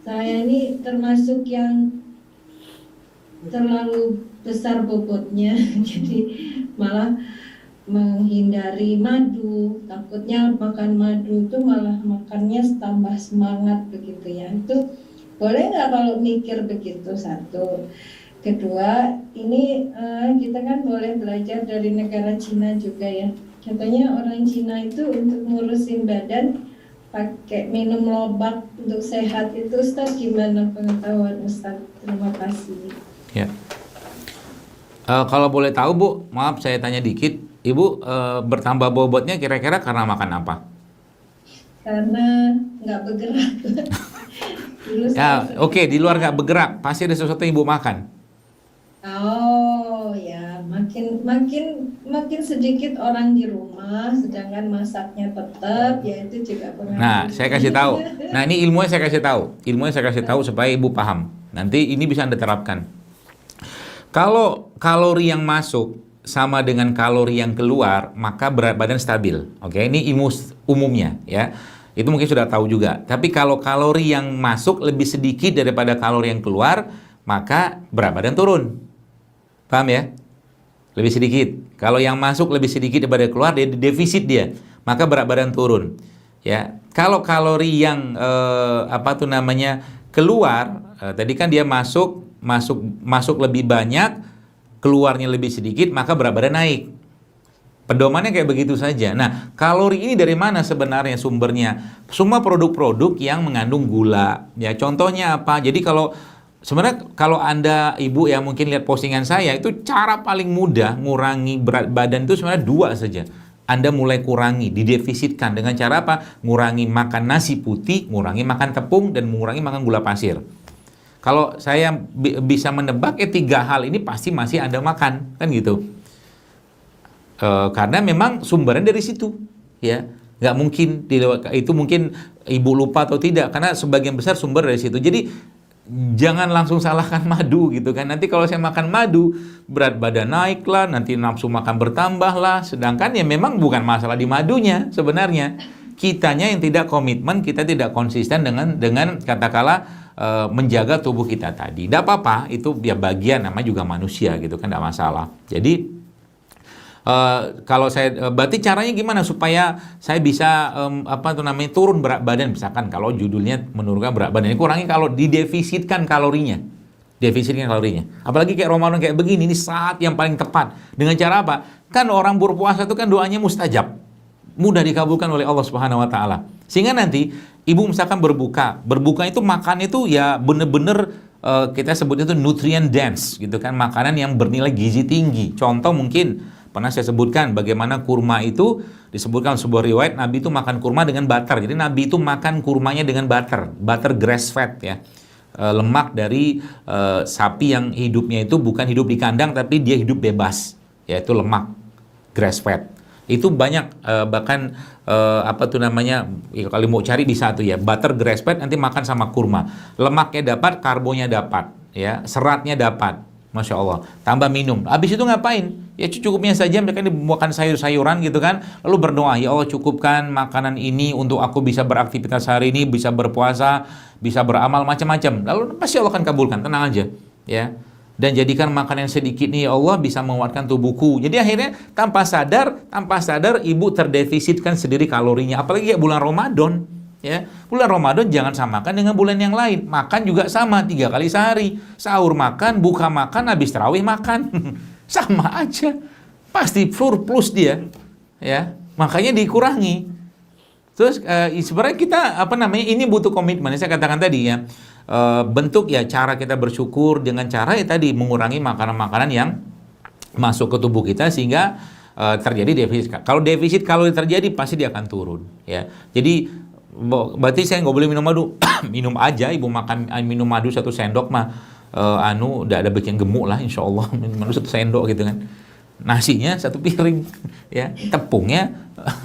Saya ini termasuk yang terlalu besar bobotnya, jadi malah menghindari madu. Takutnya makan madu itu malah makannya tambah semangat begitu ya. Itu boleh nggak kalau mikir begitu? Satu. Kedua, ini kita kan boleh belajar dari negara Cina juga ya. Katanya orang Cina itu untuk ngurusin badan pakai minum lobak untuk sehat itu. Ustaz, gimana pengetahuan Ustaz? Terima kasih. Ya. Kalau boleh tahu Bu, maaf saya tanya dikit, Ibu bertambah bobotnya kira-kira karena makan apa? Karena nggak bergerak. Dulu saya Ya, oke, di luar nggak bergerak, pasti ada sesuatu yang Ibu makan. oh ya, makin makin makin sedikit orang di rumah, sedangkan masaknya tetap, ya itu juga Nah, pengaruh. saya kasih tahu. Nah, ini ilmunya saya kasih tahu. Ilmunya saya kasih tahu supaya Ibu paham. Nanti ini bisa Anda terapkan. Kalau kalori yang masuk sama dengan kalori yang keluar, maka berat badan stabil. Oke, ini ilmu umumnya ya. Itu mungkin sudah tahu juga. Tapi kalau kalori yang masuk lebih sedikit daripada kalori yang keluar, maka berat badan turun. Paham ya? Lebih sedikit. Kalau yang masuk lebih sedikit daripada keluar, dia defisit dia, maka berat badan turun. Ya, kalau kalori yang apa tuh namanya keluar, tadi kan dia masuk lebih banyak, keluarnya lebih sedikit, maka berat badan naik. Pedomannya kayak begitu saja. Nah, kalori ini dari mana sebenarnya sumbernya? Semua produk-produk yang mengandung gula. Ya, contohnya apa? Jadi sebenarnya kalau Anda Ibu ya mungkin lihat postingan saya, itu cara paling mudah ngurangi berat badan itu sebenarnya dua saja. Anda mulai kurangi, didefisitkan dengan cara apa? Ngurangi makan nasi putih, ngurangi makan tepung, dan mengurangi makan gula pasir. Kalau saya bisa menebak tiga hal ini pasti masih Anda makan, kan gitu. Karena memang sumbernya dari situ, ya. Nggak mungkin, itu mungkin Ibu lupa atau tidak, karena sebagian besar sumber dari situ. Jadi jangan langsung salahkan madu gitu kan. Nanti kalau saya makan madu, berat badan naik lah, nanti nafsu makan bertambah lah. Sedangkan ya memang bukan masalah di madunya sebenarnya. Kitanya yang tidak komitmen, kita tidak konsisten dengan katakanlah menjaga tubuh kita tadi. Tidak apa-apa, itu ya bagian, namanya juga manusia gitu kan, tidak masalah. Jadi kalau saya berarti caranya gimana supaya saya bisa apa tuh namanya turun berat badan, misalkan kalau judulnya menurunkan berat badan, ini kurangi kalau didefisitkan kalorinya. Defisitkan kalorinya. Apalagi kayak Ramadan kayak begini, ini saat yang paling tepat. Dengan cara apa? Kan orang berpuasa itu kan doanya mustajab. Mudah dikabulkan oleh Allah Subhanahu wa taala. Sehingga nanti Ibu misalkan berbuka itu makan itu ya bener-bener kita sebut itu nutrient dense gitu kan, makanan yang bernilai gizi tinggi. Contoh mungkin pernah saya sebutkan bagaimana kurma itu disebutkan sebuah riwayat Nabi itu makan kurma dengan butter. Jadi Nabi itu makan kurmanya dengan butter grass fed ya. Lemak dari sapi yang hidupnya itu bukan hidup di kandang tapi dia hidup bebas, yaitu lemak grass fed. Itu banyak bahkan apa tuh namanya, ya, kalau mau cari bisa tuh ya, butter grass fed nanti makan sama kurma. Lemaknya dapat, karbonnya dapat, ya, seratnya dapat. Masya Allah, tambah minum. Habis itu ngapain? Ya cukupnya saja, mereka makan sayur-sayuran gitu kan. Lalu berdoa, ya Allah cukupkan makanan ini untuk aku bisa beraktivitas hari ini, bisa berpuasa, bisa beramal macam-macam. Lalu pasti Allah akan kabulkan, tenang aja. Ya. Dan jadikan makanan yang sedikit nih ya Allah bisa menguatkan tubuhku. Jadi akhirnya tanpa sadar Ibu terdefisitkan sendiri kalorinya. Apalagi kayak bulan Ramadan. Ya, bulan Ramadan jangan samakan dengan bulan yang lain. Makan juga sama 3 kali sehari. Sahur makan, buka makan, habis tarawih makan. Sama aja. Pasti surplus dia. Ya, makanya dikurangi. Terus sebenarnya kita apa namanya, ini butuh komitmen. Saya katakan tadi ya. Bentuk ya cara kita bersyukur dengan cara ya tadi mengurangi makanan-makanan yang masuk ke tubuh kita sehingga terjadi defisit. Kalau defisit kalori terjadi pasti dia akan turun. Ya, jadi berarti saya nggak boleh minum madu. Minum aja, Ibu makan minum madu 1 sendok mah udah ada bikin gemuk lah insya Allah. Minum madu 1 sendok gitu kan, nasinya 1 piring ya, tepungnya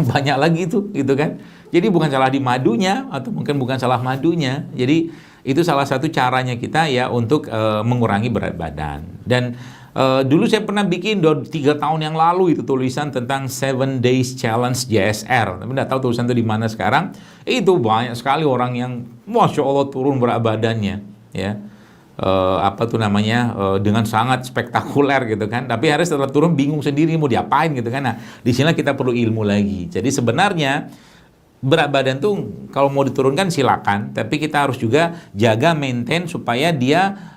banyak lagi itu gitu kan. Jadi bukan salah di madunya, atau mungkin bukan salah madunya. Jadi itu salah satu caranya kita ya untuk mengurangi berat badan. Dan Dulu saya pernah bikin 3 tahun yang lalu itu tulisan tentang 7 Days Challenge JSR. Tapi nggak tahu tulisan itu di mana sekarang. Itu banyak sekali orang yang Masya Allah turun berat badannya, ya. Dengan sangat spektakuler gitu kan. Tapi hari setelah turun bingung sendiri mau diapain gitu kan. Nah, di sini kita perlu ilmu lagi. Jadi sebenarnya berat badan tuh kalau mau diturunkan silakan, tapi kita harus juga jaga maintain supaya dia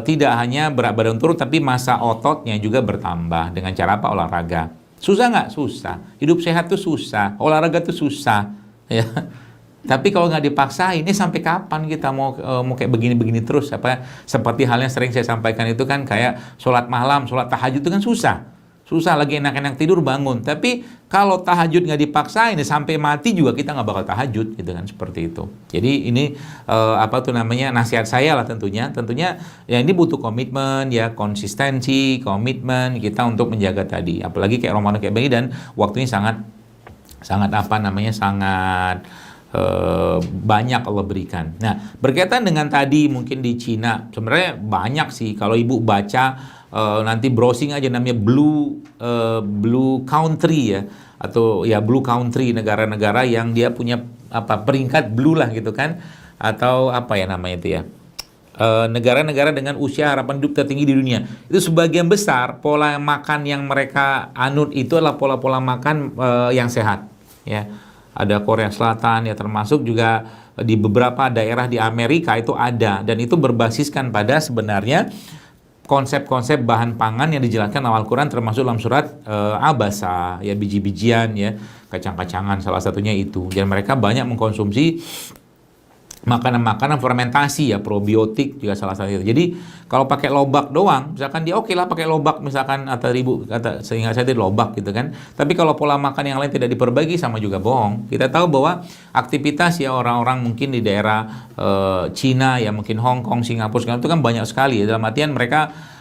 tidak hanya berat badan turun, tapi massa ototnya juga bertambah. Dengan cara apa? Olahraga. Susah nggak? Susah. Hidup sehat tuh susah. Olahraga tuh susah. Ya. Tapi kalau nggak dipaksa, ini sampai kapan kita mau kayak begini-begini terus? Seperti halnya sering saya sampaikan itu kan kayak sholat malam, sholat tahajud itu kan susah. Susah, lagi enak-enak tidur bangun. Tapi kalau tahajud nggak dipaksain, sampai mati juga kita nggak bakal tahajud, gitu kan, seperti itu. Jadi ini nasihat saya lah tentunya. Tentunya ya ini butuh komitmen, ya konsistensi, komitmen kita untuk menjaga tadi. Apalagi kayak Ramadan kayak begini dan waktunya sangat banyak Allah berikan. Nah, berkaitan dengan tadi mungkin di Cina, sebenarnya banyak sih. Kalau ibu baca nanti browsing aja namanya blue country ya, atau ya blue country, negara-negara yang dia punya peringkat blue lah gitu kan, atau apa ya namanya itu ya, negara-negara dengan usia harapan hidup tertinggi di dunia. Itu sebagian besar pola makan yang mereka anut itu adalah pola-pola makan yang sehat ya. Ada Korea Selatan ya, termasuk juga di beberapa daerah di Amerika itu ada, dan itu berbasiskan pada sebenarnya konsep-konsep bahan pangan yang dijelaskan awal Quran, termasuk dalam surat Abasa ya, biji-bijian ya, kacang-kacangan salah satunya itu. Dan mereka banyak mengkonsumsi makanan-makanan fermentasi ya, probiotik juga salah satu itu. Jadi kalau pakai lobak doang, misalkan dia oke lah pakai lobak misalkan, atau ibu kata sehingga saya lobak gitu kan. Tapi kalau pola makan yang lain tidak diperbaiki, sama juga bohong. Kita tahu bahwa aktivitas ya orang-orang mungkin di daerah Cina ya, mungkin Hong Kong, Singapura itu kan banyak sekali ya. Dalam artian mereka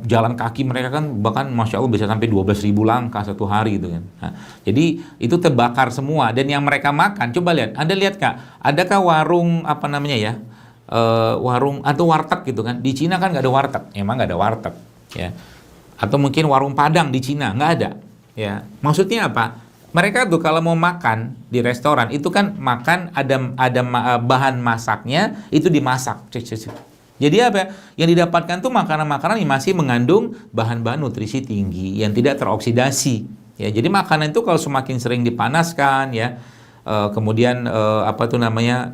jalan kaki mereka kan bahkan Masya Allah bisa sampai 12.000 langkah satu hari gitu kan. Nah, jadi itu terbakar semua, dan yang mereka makan, coba lihat, Anda lihat Kak, adakah warung warung atau warteg gitu kan? Di Cina kan nggak ada warteg, emang nggak ada warteg ya. Atau mungkin warung Padang di Cina nggak ada ya. Maksudnya apa? Mereka tuh kalau mau makan di restoran itu kan makan ada bahan masaknya itu dimasak. Jadi apa? Yang didapatkan tuh makanan-makanan yang masih mengandung bahan-bahan nutrisi tinggi yang tidak teroksidasi. Ya, jadi makanan itu kalau semakin sering dipanaskan ya, kemudian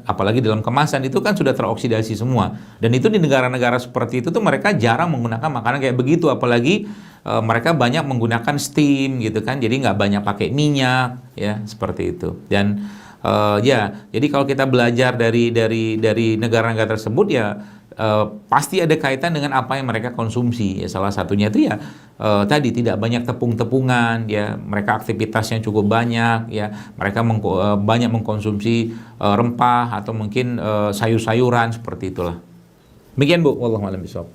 apalagi dalam kemasan itu kan sudah teroksidasi semua. Dan itu di negara-negara seperti itu tuh mereka jarang menggunakan makanan kayak begitu, apalagi mereka banyak menggunakan steam gitu kan. Jadi nggak banyak pakai minyak ya, seperti itu. Dan jadi kalau kita belajar dari negara-negara tersebut ya, pasti ada kaitan dengan apa yang mereka konsumsi ya. Salah satunya itu ya tadi tidak banyak tepung-tepungan ya, mereka aktivitasnya cukup banyak ya, mereka banyak mengkonsumsi rempah atau mungkin sayur-sayuran, seperti itulah. Demikian Bu, wallahu a'lam bishawab.